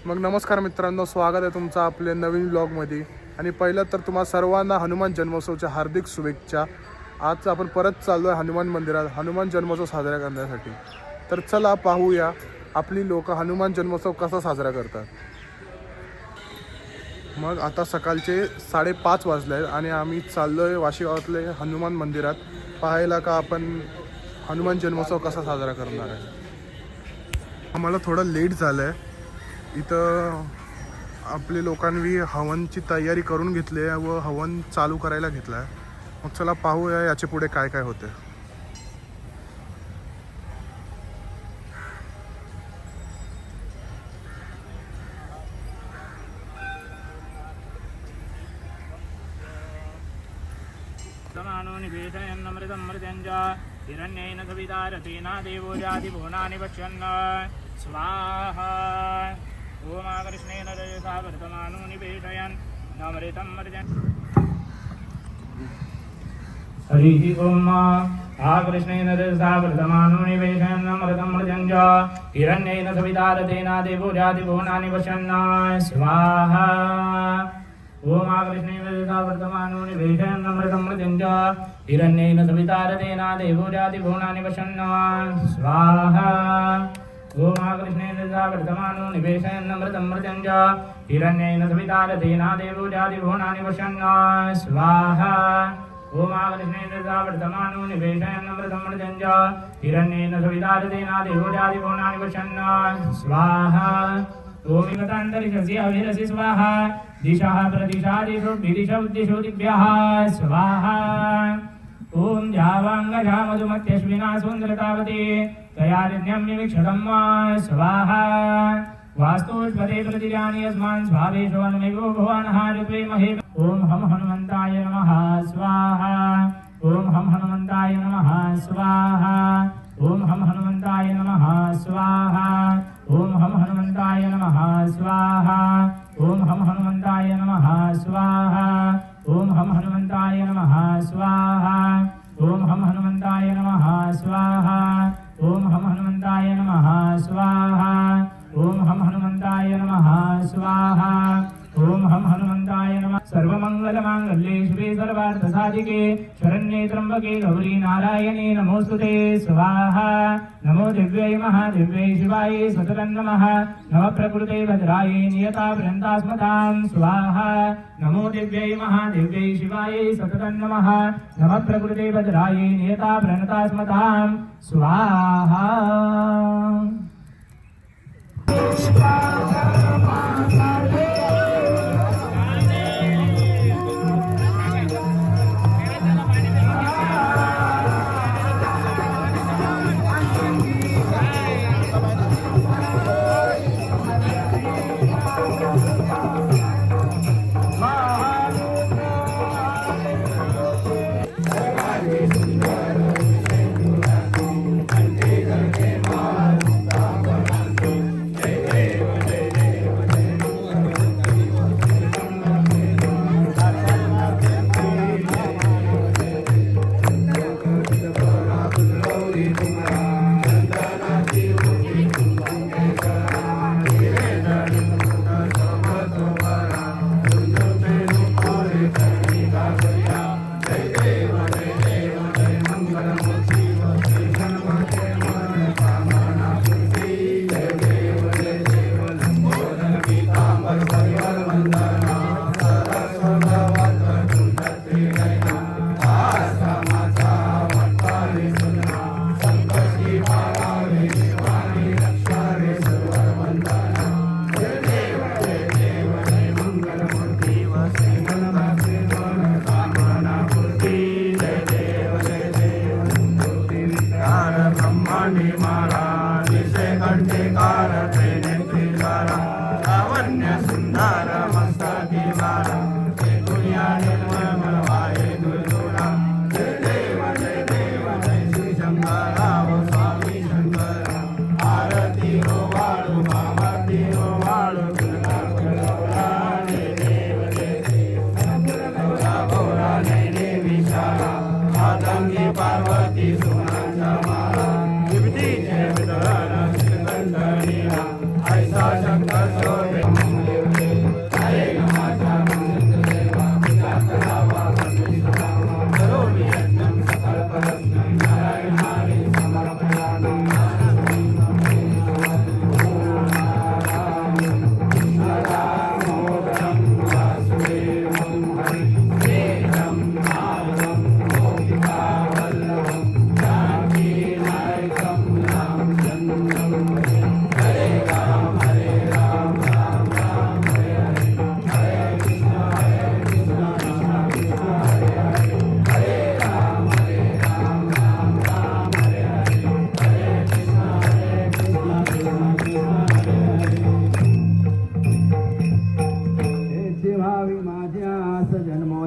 मग नमस्कार मित्रांनो, स्वागत आहे तुमचं आपल्या नवीन व्लॉगमध्ये. आणि पहिलं तर तुम्हा सर्वांना हनुमान जन्मोत्सवच्या हार्दिक शुभेच्छा. आज आपण परत चाललो आहे हनुमान मंदिरात हनुमान जन्मोत्सव साजरा करण्यासाठी. तर चला पाहूया आपली लोक हनुमान जन्मोत्सव कसा साजरा करतात. मग आता सकाळचे 5:30 वाजले आहेत आणि आम्ही चाललो आहे वाशी गावातले हनुमान मंदिरात पाहायला का आपण हनुमान जन्मोत्सव कसा साजरा करणार आहे. आम्हाला थोडं लेट झालं आहे. इथं आपले लोकांनी हवनची तयारी करून घेतली आहे व हवन चालू करायला घेतलं आहे. मग चला पाहूया याचे पुढे काय काय होते. हिरण्येन सवितारतेना देवो जाति भुवनानि पश्यन् स्वाहा. ओम कृष्णेन रजसा वर्तमानो निवेशयन् नमृतं मर्जन्. हरिः ओम कृष्णेन रजसा वर्तमानो निवेशयन् नमृतं मर्जन् हिरण्येन सवितारतेना देवो जाति भुवनानि पश्यन् स्वाहा. ओम कृष्णेन रजसा वर्तमानो निवेशयन् नमृतं मर्जन् हिरण्येन सवितारतेना देवो जाति भुवनानि पश्यन् स्वाहा. ओम कृष्णेन रजसा वर्तमानो निवेशयन् नमृतं मर्जन् हिरण्येन सवितारतेना देवो जाति भुवनानि पश्यन् स्वाहा. ओम कृष्णेन रजसा वर्तमानो निवेशयन् नमृतं मर्जन् हिरण्येन सवितारतेना देवो जाति भुवनानि पश्यन् स्वाहा. ओम गतान्तरिक्षस्य अभिरसि स्वाहा. दिशः प्रतिशादिषु दिशौ दिशो दिव्यः स्वाहा. ओम जावांगजा मधुमत्यश्विना सुन्दरतावती तयारिण्यं विक्षतं स्वाहा. वास्तुष्पदे प्रतिजानि अस्मान् स्वावेषु अन्मेवो भुवनः ऋत्वेमहे. ओम हम हनुमन्ताय नमः स्वाहा. ओम हम हनुमन्ताय नमः स्वाहा. ओम हम हनुमन्ताय नमः स्वाहा. ओम हम हनुमन्ताय नमः स्वाहा. ओम हम हनुमन्ताय नमः स्वाहा. ओम हम हनुमन्ताय नमः स्वाहा. ओम हम हनुमन्ताय नमः स्वाहा. ओम हम हनुमन्ताय नमः स्वाहा. ओम हम हनुमन्ताय नमः स्वाहा. ओम हम हनुमन्ताय नमः. सर्वमङ्गलमाङ्गल्ये शिवे सर्वार्थसाधिके शरण्ये त्र्यम्बके गौरी नारायणे नमोस्तुते स्वाहा. नमो दिव्यै महादिव्यै शिवाय सततं नमः. नमः प्रकृते भद्रायै नियताभ्यन्तास्मतां स्वाहा. नमो दिव्यै महादिव्यै शिवाय सततं नमः. नमः प्रकृते भद्रायै नियताभ्यन्तास्मतां स्वाहा. जय देव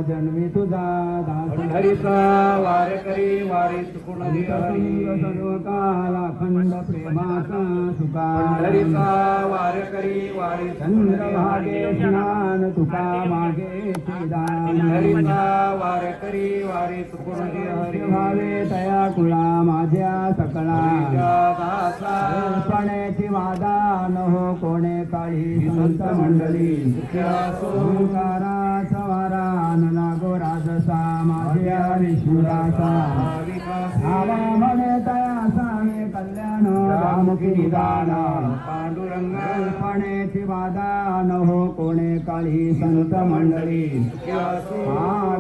जन्मी तुझा दास हरिचा वारकरी वारीत कुणबी हरी सर्व काल अखंड प्रेमाचा सुका हरिचा वारकरी वारीत चंद्रभागे स्नान तुका मागे दान हरिचा वारकरी वारीत कुणबी हरी भावे तया कुळा माझ्या सकळा दासा पण्याची वादा न हो कोणे काळी संत मंडळी ओंकाराचा वारा न लागो राजसा माझ्या विष्णुदासा आवा म्हणे तया सामे कल्याण रामकी निदान पांडुरंग पण्याची वादा न हो कोणे काळी संत मंडळी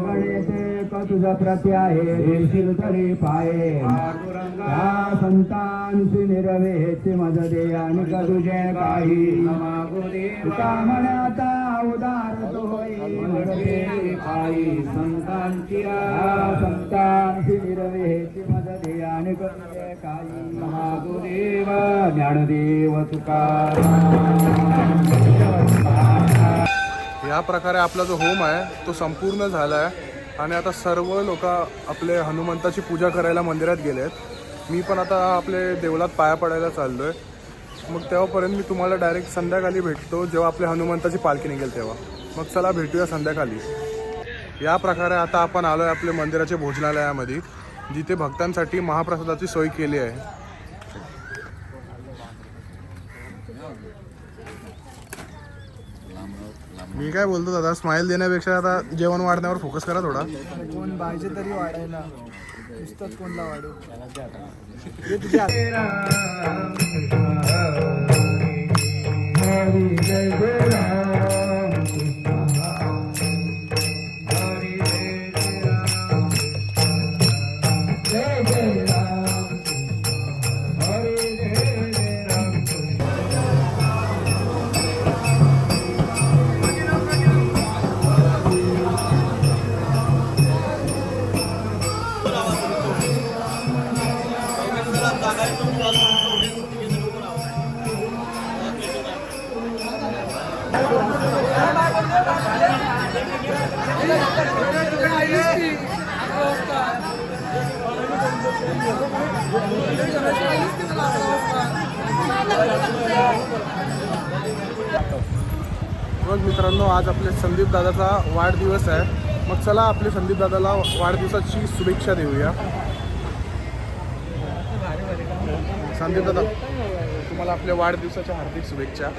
गणेते क तुझ प्रत्याहे देशील तरी पाये त्या संतांची निरवेची मज दे आणि क तुझे काही तुका म्हणता उदार तो होई आई संतांची संतांची निरवेची मज दे आणि क तुझे काही महागुदेव ज्ञानदेव तुकाराम या प्रकारे आपला जो होम आहे तो संपूर्ण झाला आहे आणि आता सर्व लोक आपले हनुमंताची पूजा करायला मंदिरात गेले आहेत. मी पण आता आपले देवळात पाया पडायला चाललो आहे. मग तेव्हापर्यंत मी तुम्हाला डायरेक्ट संध्याकाळी भेटतो जेव्हा आपल्या हनुमंताची पालखी निघेल तेव्हा. मग चला भेटूया संध्याकाळी. या प्रकारे आता आपण आलो आहे आपल्या मंदिराच्या भोजनालयामध्ये जिथे भक्तांसाठी महाप्रसादाची सोय केली आहे. मी काय बोलतो दादा, स्माइल देण्यापेक्षा आता जेवण वाढण्यावर फोकस करा थोडा. कोण पाहिजे तरी वाढायला नुसतंच कोणला वाढू मग मित्रांनो, आज आपले संदीप दादाचा वाढदिवस आहे. मग चला आपले संदीप दादाला वाढदिवसाची शुभेच्छा देऊया. संदीप दादा, तुम्हाला आपल्या वाढदिवसाच्या हार्दिक शुभेच्छा.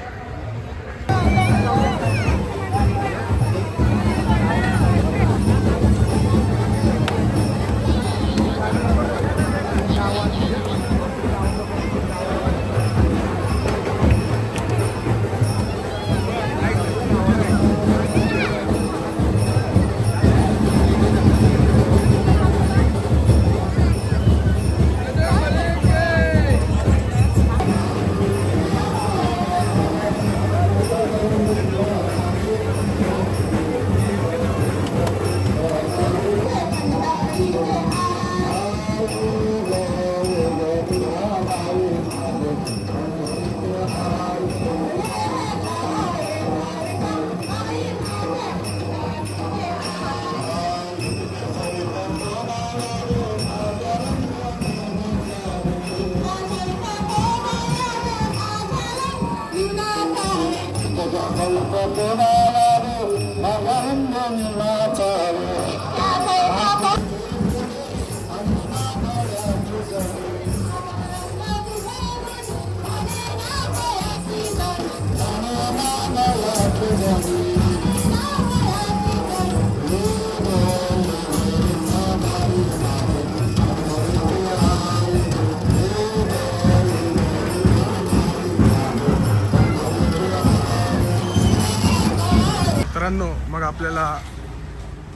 मित्रांनो, मग आपल्याला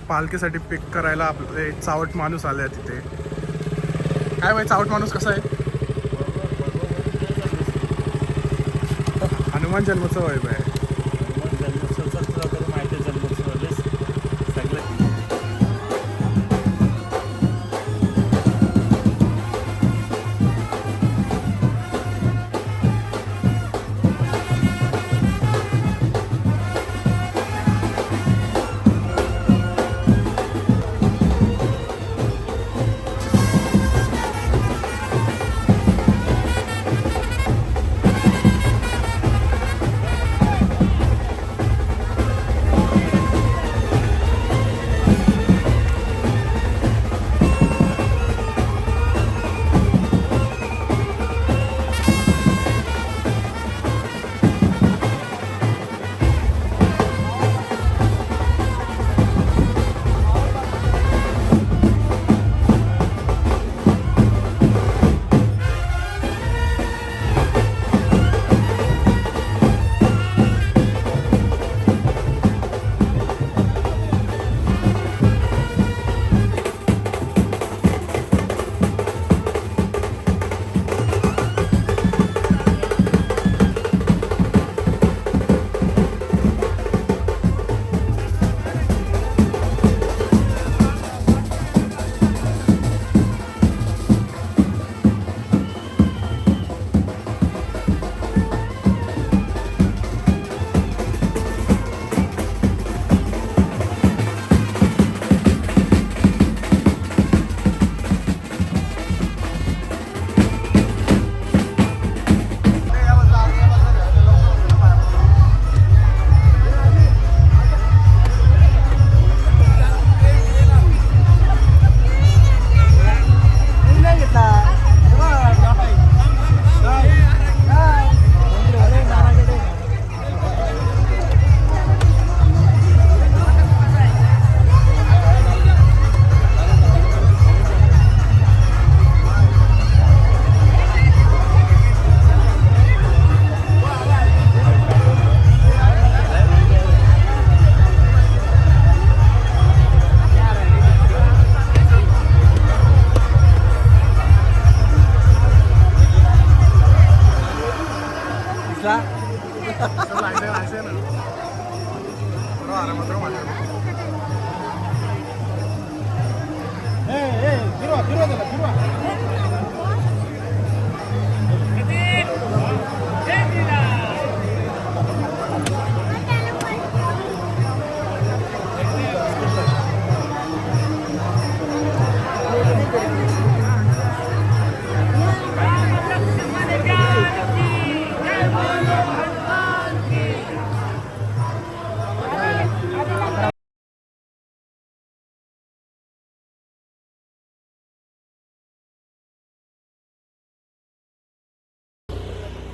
पालखीसाठी पिक करायला आपले चावट माणूस आले आहे तिथे. काय बाई, चावट माणूस कसा आहे? हनुमान जन्मोत्सव आहे बाय.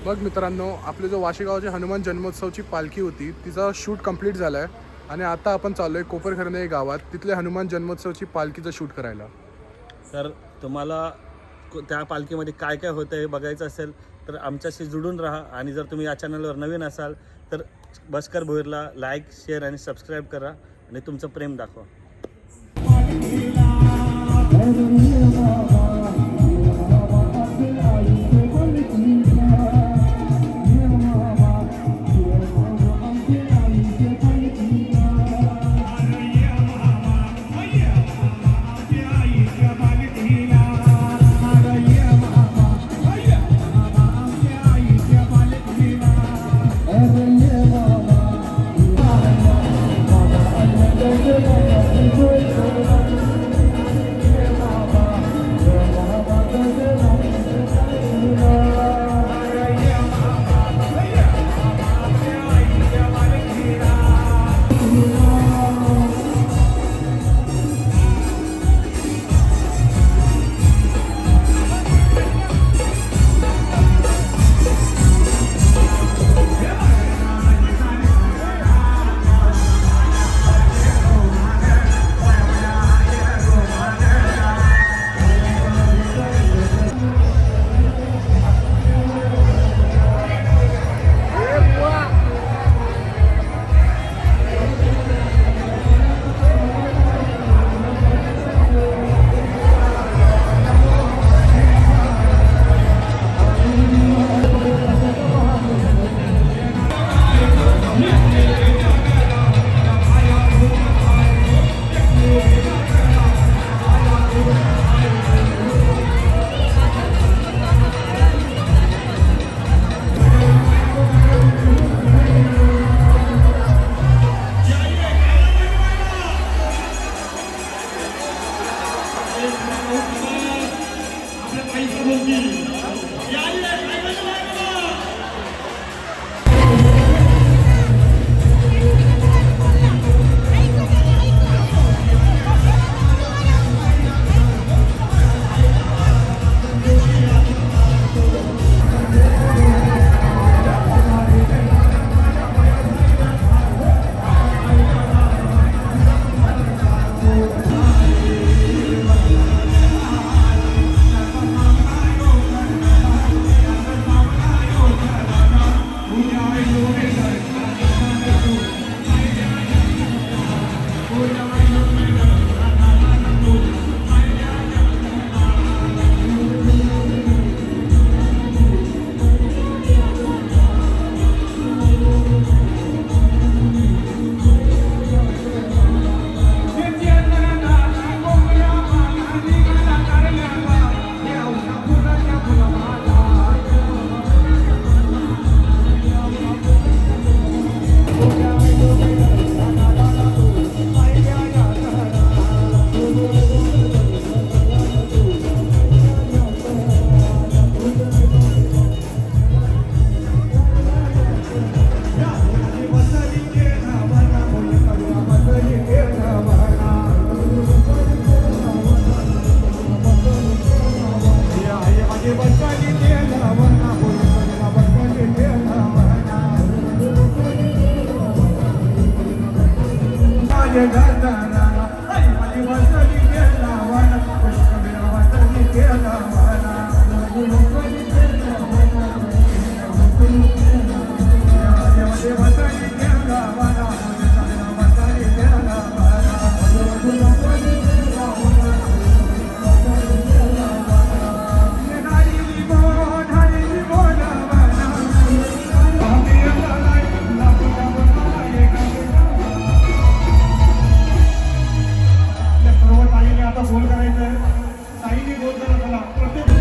बघ मित्रांनो, आपली जो वाशेगावची हनुमान जन्मोत्सवची पालखी होती तिचा शूट कंप्लीट झाला आहे आणि आता आपण चाललो आहे कोपरखर्णे या गावात तिथले हनुमान जन्मोत्सवची पालखीचं शूट करायला. तर तुम्हाला त्या पालखीमध्ये काय काय होतं हे बघायचं असेल तर आमच्याशी जुडून राहा आणि जर तुम्ही या चॅनलवर नवीन असाल तर बसकर भोईरला लाईक, शेअर आणि सबस्क्राईब करा आणि तुमचं प्रेम दाखवा. माझे घरदारा आई माझी वसली केला वाना कबीर वसली केला वाना देवाचे वसली केला वाना वसली केला आता गोल करायचं साईने गोल करा चला प्रत्येक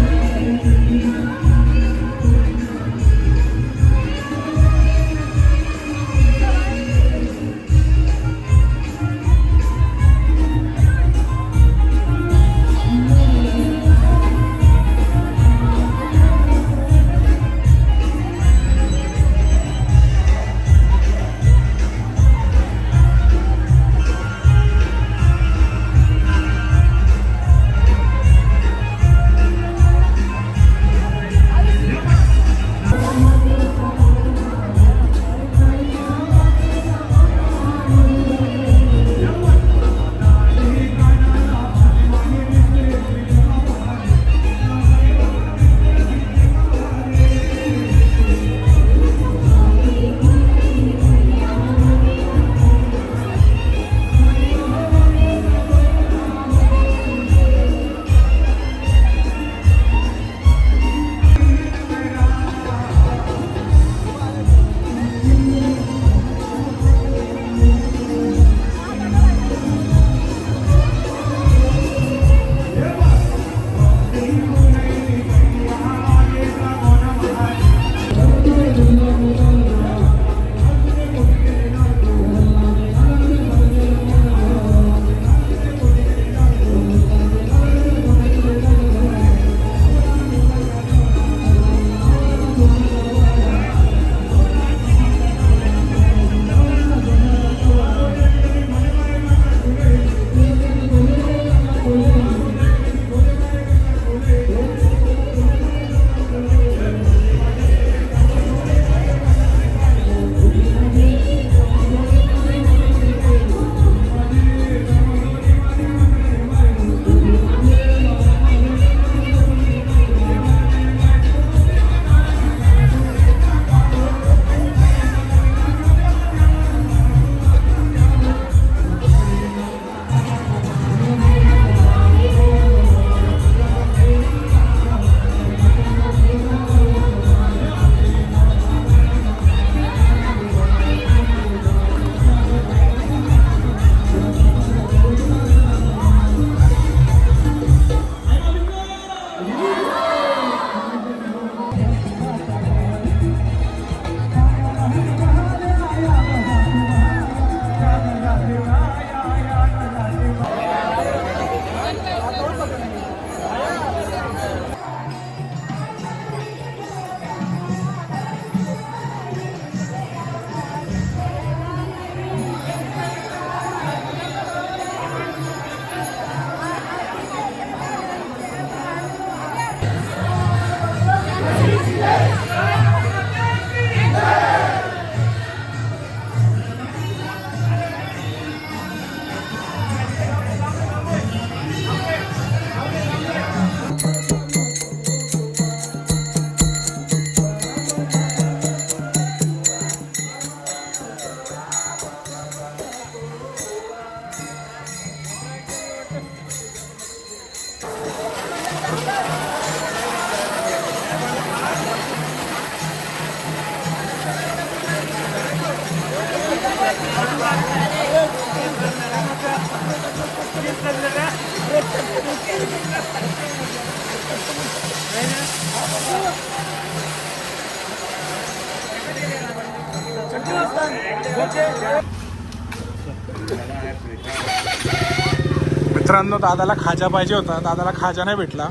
मित्रांनो, दादाला खाजा पाहिजे होता, दादाला खाजा नाही भेटला.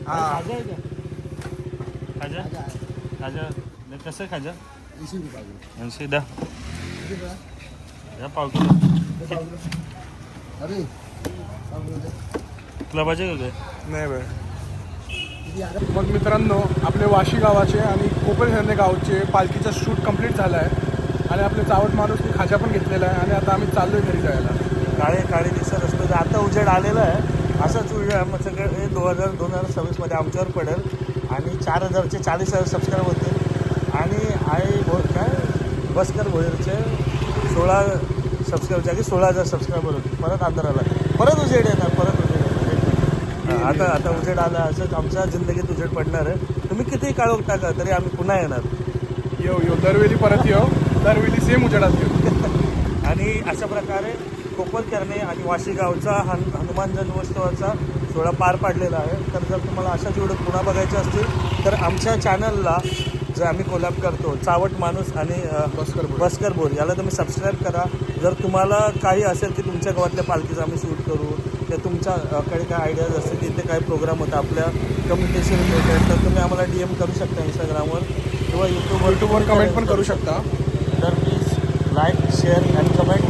हा खाजा खाजा कसं खाजा 80 द्या पाव किलो. तुला पाहिजे का काय? नाही बाय. मग मित्रांनो, आपले वाशी गावाचे आणि कोपरखंदे गावचे पालखीचा शूट कंप्लीट झाला आहे आणि आपले चावट माणूसनी खाजा पण घेतलेला आहे आणि आता आम्ही चाललोय घरी जायला. काळे दिसत असतो तर आता उजेड आलेला आहे. असंच उजेड मग सगळे 2026मध्ये आमच्यावर पडेल आणि 4000चे 40,000 सबस्क्राईब होतील आणि काय बस्कर भोयरचे 16 सबस्क्राईब जागी 16,000 सबस्क्रायबर होतील. परत अंधाराला परत उजेड येणार, परत उजेड येणार. आता उजेड आला असंच आमच्या जिंदगीत उजेड पडणार आहे. तुम्ही कितीही काळोख टाका तरी आम्ही पुन्हा येणार. यो दरवेळी परत दरवेळी सेम उजेडात येऊ. आणि अशा प्रकारे कोपरकर्णे आणि वाशी गावचा हनुमान जन्मोत्सवाचा सोहळा पार पाडलेला आहे. तर जर तुम्हाला अशाच व्हिडिओ पुन्हा बघायचे असतील तर आमच्या चॅनलला जे आम्ही कोलॅब करतो चावट माणूस आणि बस्कर बोर याला तुम्ही सबस्क्राईब करा. जर तुम्हाला काही असेल की तुमच्या गावातल्या पालखीचं आम्ही शूट करू किंवा तुमच्याकडे काय आयडियाज असतील की इथे काय प्रोग्राम होता आपल्या कम्युनिकेशन रिलेटेड तर तुम्ही आम्हाला DM करू शकता इंस्टाग्रामवर किंवा यूट्यूबवर कमेंट पण करू शकता. तर प्लीज लाईक शेअर आणि कमेंट